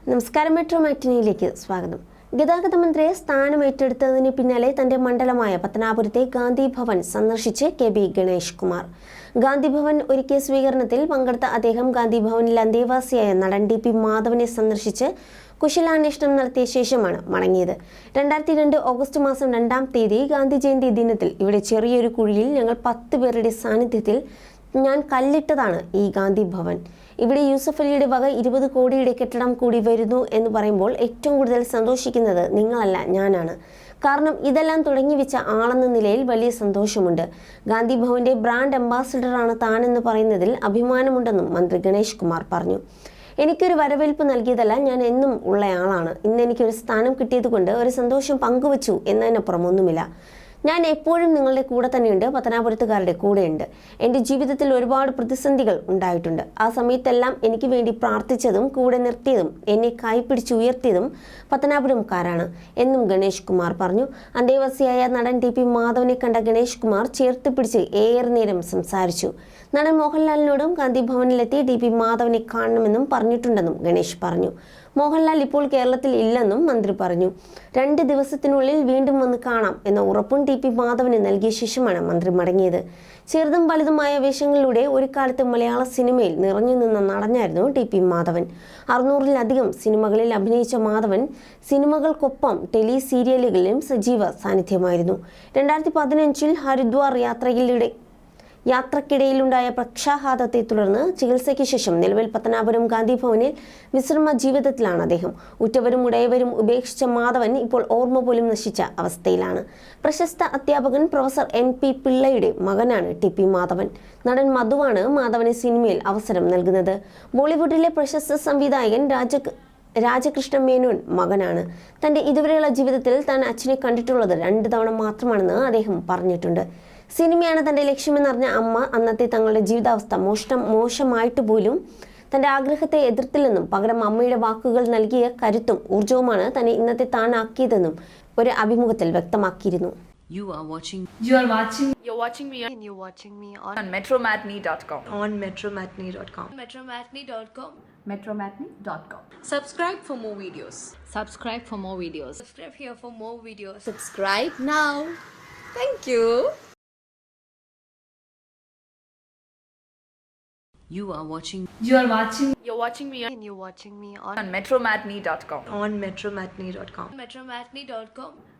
നമസ്കാരം, മെട്രോ മാറ്റിനിയിലേക്ക് സ്വാഗതം. ഗതാഗത മന്ത്രിയെ സ്ഥാനം ഏറ്റെടുത്തതിന് പിന്നാലെ തന്റെ മണ്ഡലമായ പത്തനാപുരത്തെ ഗാന്ധി ഭവൻ സന്ദർശിച്ച് കെ.ബി. ഗണേഷ് കുമാർ. ഗാന്ധി ഭവൻ ഒരുക്കിയ സ്വീകരണത്തിൽ പങ്കെടുത്ത അദ്ദേഹം ഗാന്ധി ഭവനിൽ അന്തേവാസിയായ നടൻ ടി.പി. മാധവനെ സന്ദർശിച്ച് കുശലാന്വേഷണം നടത്തിയ ശേഷമാണ് മടങ്ങിയത്. 2002 ഓഗസ്റ്റ് മാസം 2-ാം തീയതി ഗാന്ധി ജയന്തി ദിനത്തിൽ ഇവിടെ ചെറിയൊരു കുഴിയിൽ ഞങ്ങൾ 10 പേരുടെ സാന്നിധ്യത്തിൽ ഞാൻ കല്ലിട്ടതാണ് ഈ ഗാന്ധി ഭവൻ. ഇവിടെ യൂസഫ് അലിയുടെ വക 20 കോടിയുടെ കെട്ടിടം കൂടി വരുന്നു എന്ന് പറയുമ്പോൾ ഏറ്റവും കൂടുതൽ സന്തോഷിക്കുന്നത് നിങ്ങളല്ല, ഞാനാണ്. കാരണം ഇതെല്ലാം തുടങ്ങി വെച്ച ആളെന്ന നിലയിൽ വലിയ സന്തോഷമുണ്ട്. ഗാന്ധി ഭവന്റെ ബ്രാൻഡ് അംബാസിഡറാണ് താനെന്ന് പറയുന്നതിൽ അഭിമാനമുണ്ടെന്നും മന്ത്രി ഗണേഷ് കുമാർ പറഞ്ഞു. എനിക്കൊരു വരവേൽപ്പ് നൽകിയതല്ല, ഞാൻ എന്നും ഉള്ളയാളാണ്. ഇന്ന് എനിക്കൊരു സ്ഥാനം കിട്ടിയതുകൊണ്ട് ഒരു സന്തോഷം പങ്കുവച്ചു എന്നതിനപ്പുറം ഒന്നുമില്ല. ഞാൻ എപ്പോഴും നിങ്ങളുടെ കൂടെ തന്നെയുണ്ട്, പത്തനാപുരത്തുകാരുടെ കൂടെയുണ്ട്. എൻ്റെ ജീവിതത്തിൽ ഒരുപാട് പ്രതിസന്ധികൾ ഉണ്ടായിട്ടുണ്ട്. ആ സമയത്തെല്ലാം എനിക്ക് വേണ്ടി പ്രാർത്ഥിച്ചതും കൂടെ നിർത്തിയതും എന്നെ കൈപ്പിടിച്ചുയർത്തിയതും പത്തനാപുരംകാരാണ് എന്നും ഗണേഷ് കുമാർ പറഞ്ഞു. അന്തേവാസിയായ നടൻ ടി.പി. മാധവനെ കണ്ട ഗണേഷ് കുമാർ ചേർത്ത് പിടിച്ച് ഏറെ നേരം സംസാരിച്ചു. നടൻ മോഹൻലാലിനോടും ഗാന്ധി ഭവനിലെത്തി ടി.പി. മാധവനെ കാണണമെന്നും പറഞ്ഞിട്ടുണ്ടെന്നും ഗണേഷ് പറഞ്ഞു. മോഹൻലാൽ ഇപ്പോൾ കേരളത്തിൽ ഇല്ലെന്നും മന്ത്രി പറഞ്ഞു. 2 ദിവസത്തിനുള്ളിൽ വീണ്ടും വന്ന് കാണാം എന്ന ഉറപ്പും ടി.പി. മാധവന് നൽകിയ ശേഷമാണ് മന്ത്രി മടങ്ങിയത്. ചെറുതും വലുതുമായ വേഷങ്ങളിലൂടെ ഒരു കാലത്ത് മലയാള സിനിമയിൽ നിറഞ്ഞു നിന്ന നടനായിരുന്നു ടി.പി. മാധവൻ. 600-ലധികം സിനിമകളിൽ അഭിനയിച്ച മാധവൻ സിനിമകൾക്കൊപ്പം ടെലി സീരിയലുകളിലും സജീവ സാന്നിധ്യമായിരുന്നു. 2015-ൽ ഹരിദ്വാർ യാത്രക്കിടയിലുണ്ടായ പക്ഷാഘാതത്തെ തുടർന്ന് ചികിത്സയ്ക്ക് ശേഷം നിലവിൽ പത്തനാപുരം ഗാന്ധി ഭവനിൽ വിശ്രമ ജീവിതത്തിലാണ് അദ്ദേഹം. ഉറ്റവരും ഉടയവരും ഉപേക്ഷിച്ച മാധവൻ ഇപ്പോൾ ഓർമ്മ പോലും നശിച്ച അവസ്ഥയിലാണ്. പ്രശസ്ത അധ്യാപകൻ പ്രൊഫസർ N.P. പിള്ളയുടെ മകനാണ് ടി.പി. മാധവൻ. നടൻ മധുവാണ് മാധവന് സിനിമയിൽ അവസരം നൽകുന്നത്. ബോളിവുഡിലെ പ്രശസ്ത സംവിധായകൻ രാജകൃഷ്ണ മേനോൻ മകനാണ്. തൻ്റെ ഇതുവരെയുള്ള ജീവിതത്തിൽ താൻ അച്ഛനെ കണ്ടിട്ടുള്ളത് 2 തവണ മാത്രമാണെന്ന് അദ്ദേഹം പറഞ്ഞിട്ടുണ്ട്. സിനിമയാണ് തൻ്റെ ലക്ഷ്യമെന്നറിഞ്ഞ അമ്മ അന്നത്തെ തങ്ങളുടെ ജീവിതാവസ്ഥ മോശമായിട്ട് പോലും തൻ്റെ ആഗ്രഹത്തെ എതിർത്തില്ലെന്നും പകരം അമ്മയുടെ വാക്കുകൾ നൽകിയ കരുത്തും ഊർജവുമാണ് തന്നെ ഇന്നത്തെ താനാക്കിയതെന്നും ഒരു അഭിമുഖത്തിൽ വ്യക്തമാക്കിയിരുന്നു. You're watching me on metromatney.com. metromatney.com. Subscribe for more videos. Subscribe here for more videos. Subscribe now. Thank you. You're watching me on metromatney.com.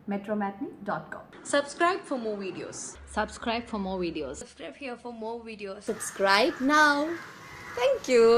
metromatney.com. Subscribe for more videos. Subscribe here for more videos. Subscribe now. Thank you.